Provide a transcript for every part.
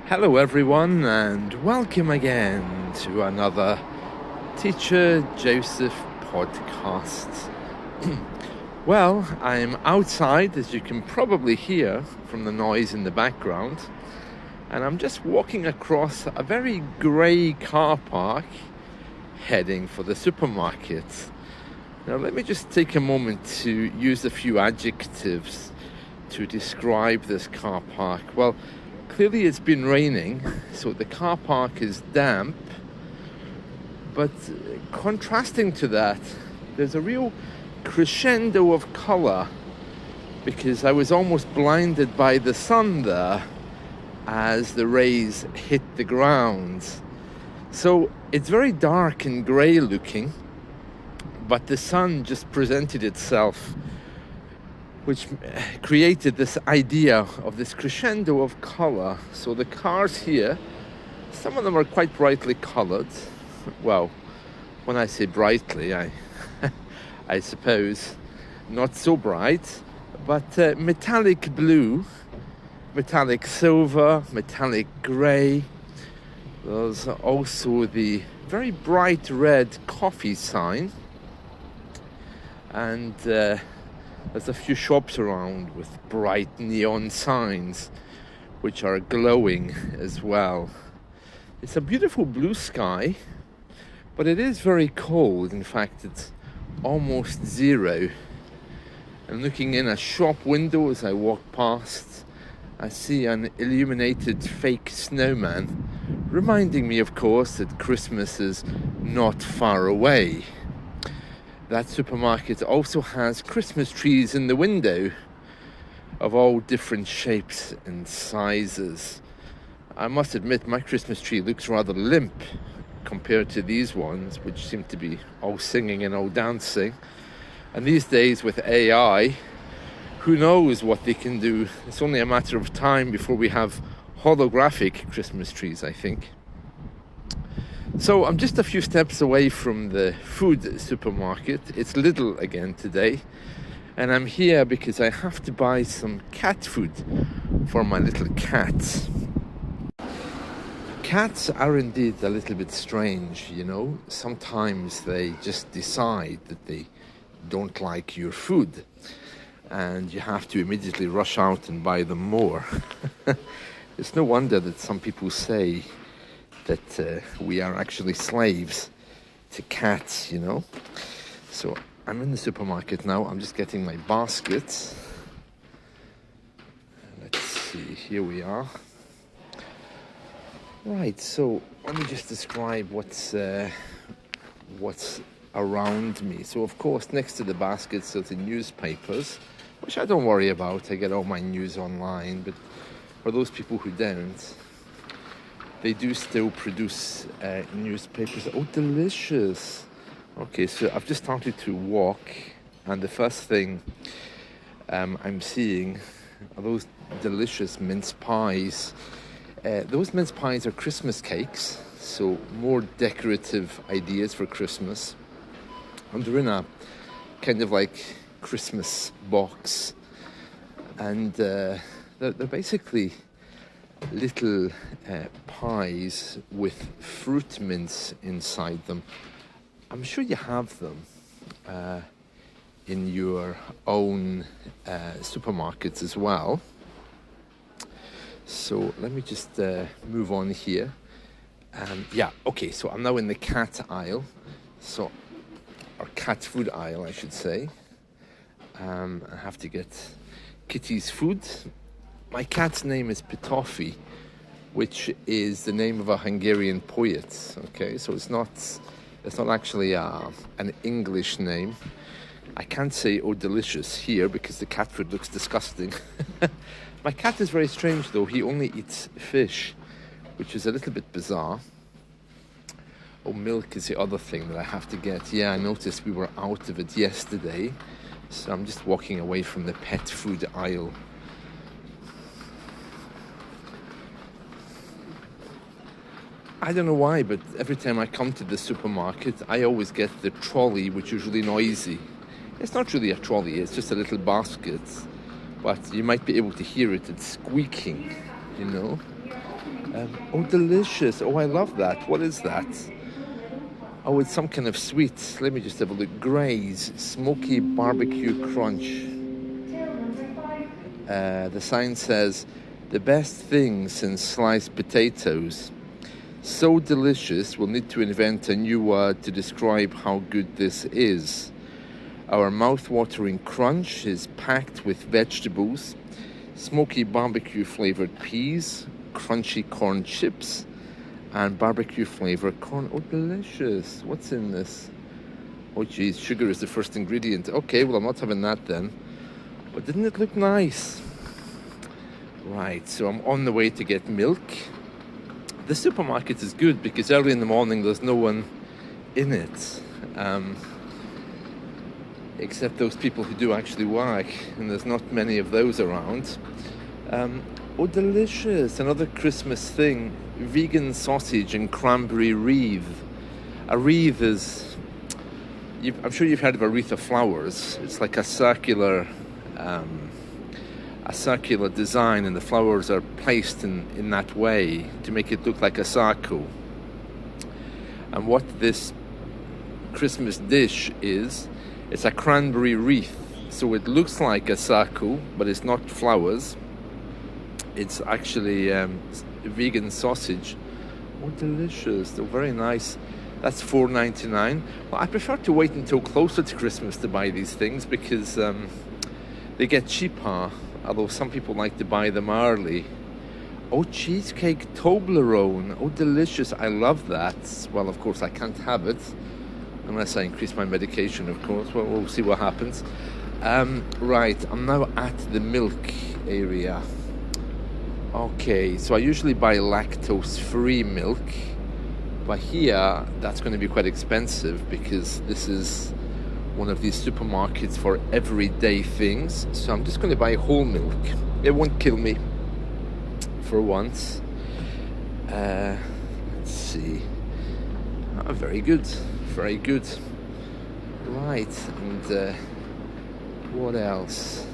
Hello everyone and welcome again to another Teacher Joseph podcast. Well, I'm outside, as you can probably hear from the noise in the background, and I'm just walking across a very grey car park heading for the supermarket. Now let me just take a moment to use a few adjectives to describe this car park. Well, clearly it's been raining, so the car park is damp, but contrasting to that, there's a real crescendo of colour, because I was almost blinded by the sun there as the rays hit the ground. So it's very dark and grey looking, but the sun just presented itself, which created this idea of this crescendo of colour. So the cars here, some of them are quite brightly coloured. Well, when I say brightly, I suppose not so bright, but metallic blue, metallic silver, metallic grey. There's also the very bright red coffee sign, and there's a few shops around with bright neon signs which are glowing as well. It's a beautiful blue sky, but it is very cold. In fact, it's almost zero. And looking in a shop window as I walk past, I see an illuminated fake snowman, reminding me, of course, that Christmas is not far away. That supermarket also has Christmas trees in the window of all different shapes and sizes. I must admit, my Christmas tree looks rather limp compared to these ones, which seem to be all singing and all dancing. And these days with AI, who knows what they can do? It's only a matter of time before we have holographic Christmas trees, I think. So I'm just a few steps away from the food supermarket. It's Lidl again today, and I'm here because I have to buy some cat food for my little cat. Cats are indeed a little bit strange, you know. Sometimes they just decide that they don't like your food, and you have to immediately rush out and buy them more. It's no wonder that some people say that we are actually slaves to cats, you know. So I'm in the supermarket now. I'm just getting my basket. Let's see, here we are. Right, so let me just describe what's around me. So of course, next to the baskets are the newspapers, which I don't worry about. I get all my news online, but for those people who don't, they do still produce newspapers. Oh, delicious. Okay, so I've just started to walk, and the first thing I'm seeing are those delicious mince pies. Those mince pies are Christmas cakes, so more decorative ideas for Christmas. And they're in a kind of like Christmas box, and they're basically little pies with fruit mince inside them. I'm sure you have them in your own supermarkets as well. So let me just move on here. Okay, so I'm now in the cat aisle, or cat food aisle, I should say. I have to get Kitty's food. My cat's name is Pitofi, which is the name of a Hungarian poet. Okay, so it's not actually an English name. I can't say "oh delicious" here because the cat food looks disgusting. My cat is very strange though. He only eats fish, which is a little bit bizarre. Oh, milk is the other thing that I have to get. Yeah, I noticed we were out of it yesterday, so I'm just walking away from the pet food aisle. I don't know why, but every time I come to the supermarket, I always get the trolley, which is really noisy. It's not really a trolley, it's just a little basket, but you might be able to hear it. It's squeaking, you know. Oh, delicious. Oh, I love that. What is that? Oh, it's some kind of sweet. Let me just have a look. Gray's Smoky Barbecue Crunch. The sign says, the best thing since sliced potatoes. So delicious, we'll need to invent a new word to describe how good this is. Our mouth-watering crunch is packed with vegetables, smoky barbecue-flavored peas, crunchy corn chips, and barbecue-flavored corn. Oh, delicious. What's in this? Oh, geez, sugar is the first ingredient. Okay, well, I'm not having that then. But didn't it look nice? Right, so I'm on the way to get milk. The supermarket is good because early in the morning there's no one in it. Except those people who do actually work, and there's not many of those around. Oh, delicious. Another Christmas thing. Vegan sausage and cranberry wreath. A wreath is... I'm sure you've heard of a wreath of flowers. It's like a circular design, and the flowers are placed in that way to make it look like a circle. And what this Christmas dish is, it's a cranberry wreath. So it looks like a circle, but it's not flowers. It's actually vegan sausage. Oh, delicious. They're very nice. That's $4.99. Well, I prefer to wait until closer to Christmas to buy these things because they get cheaper, although some people like to buy them early. Oh, cheesecake Toblerone. Oh, delicious. I love that. Well, of course, I can't have it unless I increase my medication, of course. Well, we'll see what happens. Right, I'm now at the milk area. Okay, so I usually buy lactose-free milk. But here, that's going to be quite expensive because this is one of these supermarkets for everyday things. So I'm just going to buy whole milk. It won't kill me for once. Let's see. Oh, very good. Very good. Right, and what else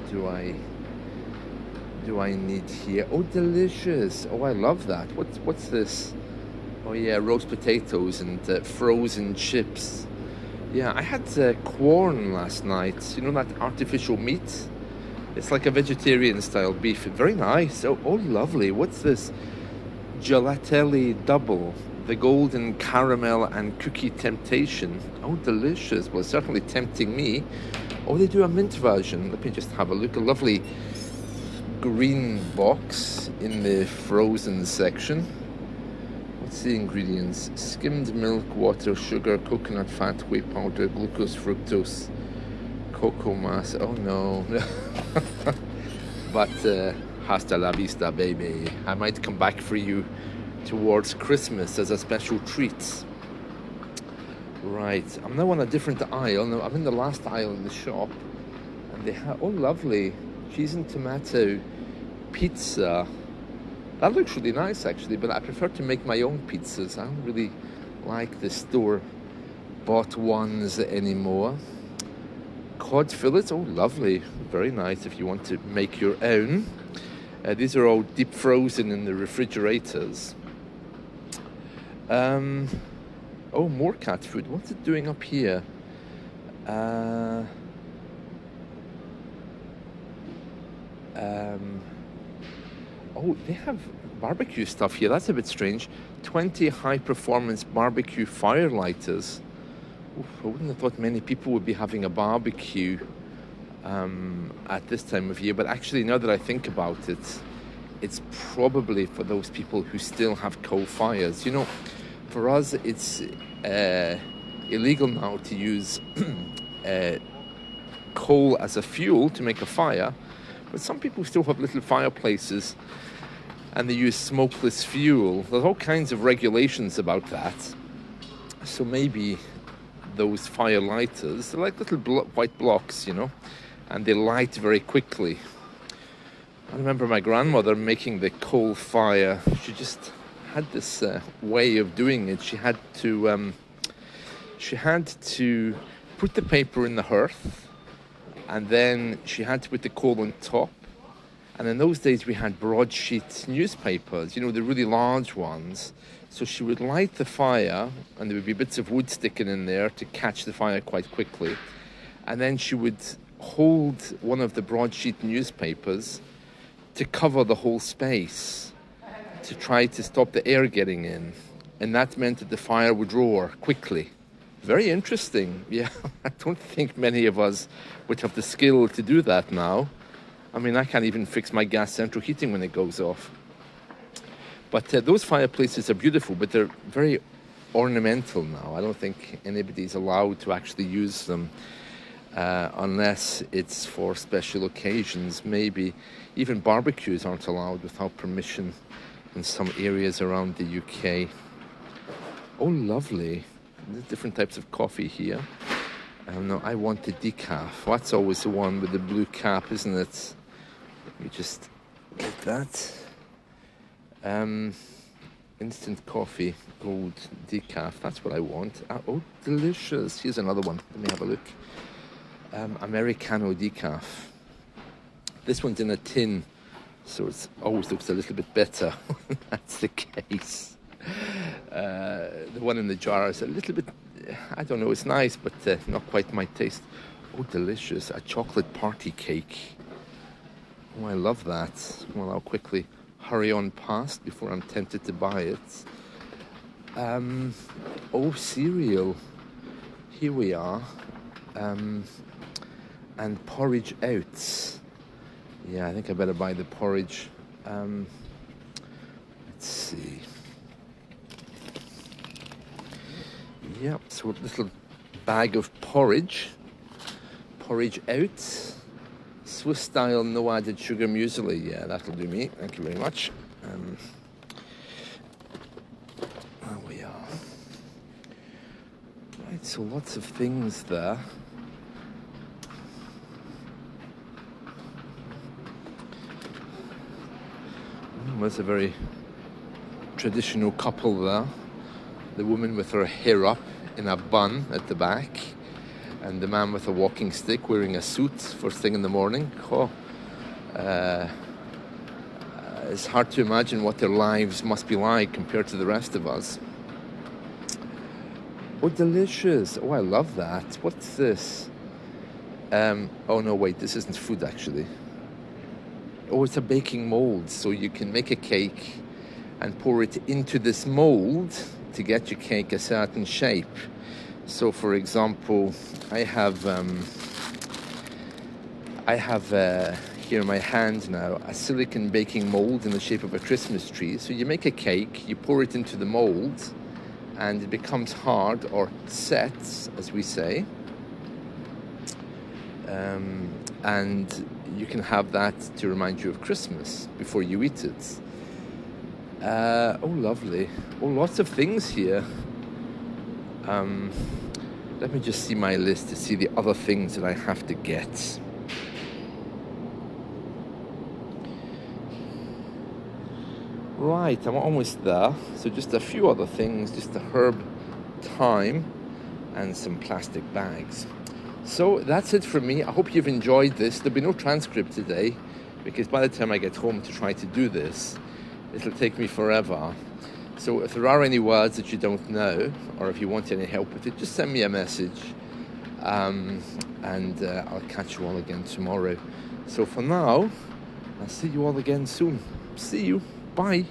do I need here? Oh, delicious. Oh, I love that. What's this? Oh yeah, roast potatoes and frozen chips. Yeah, I had corn last night. You know that artificial meat? It's like a vegetarian style beef. Very nice. Oh, lovely. What's this? Gelatelli double. The golden caramel and cookie temptation. Oh, delicious. Well, it's certainly tempting me. Oh, they do a mint version. Let me just have a look. A lovely green box in the frozen section. What's the ingredients? Skimmed milk, water, sugar, coconut fat, whey powder, glucose, fructose, cocoa mass. Oh no. But hasta la vista, baby. I might come back for you towards Christmas as a special treat. Right, I'm now on a different aisle. Now, I'm in the last aisle in the shop, and they have, oh lovely, cheese and tomato pizza. That looks really nice actually, but I prefer to make my own pizzas. I don't really like the store-bought ones anymore. Cod fillets, oh lovely, very nice if you want to make your own. These are all deep frozen in the refrigerators. Oh, more cat food. What's it doing up here? Oh, they have barbecue stuff here. That's a bit strange. 20 high-performance barbecue fire lighters. Oof, I wouldn't have thought many people would be having a barbecue at this time of year. But actually, now that I think about it, it's probably for those people who still have coal fires. You know, for us, it's illegal now to use coal as a fuel to make a fire. But some people still have little fireplaces and they use smokeless fuel. There's all kinds of regulations about that. So maybe those fire lighters, they're like little white blocks, you know, and they light very quickly. I remember my grandmother making the coal fire. She just had this way of doing it. She had to put the paper in the hearth, and then she had to put the coal on top, And in those days, we had broadsheet newspapers, you know, the really large ones. So she would light the fire, and there would be bits of wood sticking in there to catch the fire quite quickly. And then she would hold one of the broadsheet newspapers to cover the whole space, to try to stop the air getting in. And that meant that the fire would roar quickly. Very interesting. Yeah, I don't think many of us would have the skill to do that now. I mean, I can't even fix my gas central heating when it goes off. But those fireplaces are beautiful, but they're very ornamental now. I don't think anybody's allowed to actually use them unless it's for special occasions. Maybe even barbecues aren't allowed without permission in some areas around the UK. Oh, lovely. There's different types of coffee here. No, I want the decaf. That's always the one with the blue cap, isn't it? Let me just get that. Instant coffee, gold decaf. That's what I want. Oh, delicious. Here's another one. Let me have a look. Americano decaf. This one's in a tin, so it always looks a little bit better when that's the case. The one in the jar is a little bit, I don't know, it's nice, but not quite my taste. Oh, delicious. A chocolate party cake. Oh, I love that. Well, I'll quickly hurry on past before I'm tempted to buy it. Oh, cereal. Here we are. And porridge out. Yeah, I think I better buy the porridge. Let's see. Yep, so a little bag of porridge. Porridge out. Swiss style, no added sugar muesli. Yeah, that'll do me. Thank you very much. There we are. Right, so lots of things there. There's a very traditional couple there. The woman with her hair up in a bun at the back, and the man with a walking stick wearing a suit first thing in the morning. It's hard to imagine what their lives must be like compared to the rest of us. Oh, delicious. Oh, I love that. What's this? Oh, no, wait, this isn't food, actually. Oh, it's a baking mold, so you can make a cake and pour it into this mold to get your cake a certain shape. So, for example, I have here in my hand now a silicon baking mold in the shape of a Christmas tree. So you make a cake, you pour it into the mold, and it becomes hard, or sets, as we say. And you can have that to remind you of Christmas before you eat it. Oh, lovely. Oh, lots of things here. Let me just see my list to see the other things that I have to get. Right, I'm almost there. So just a few other things, just a herb thyme and some plastic bags. So that's it from me. I hope you've enjoyed this. There'll be no transcript today, because by the time I get home to try to do this, it'll take me forever. So if there are any words that you don't know, or if you want any help with it, just send me a message, and I'll catch you all again tomorrow. So for now, I'll see you all again soon. See you. Bye.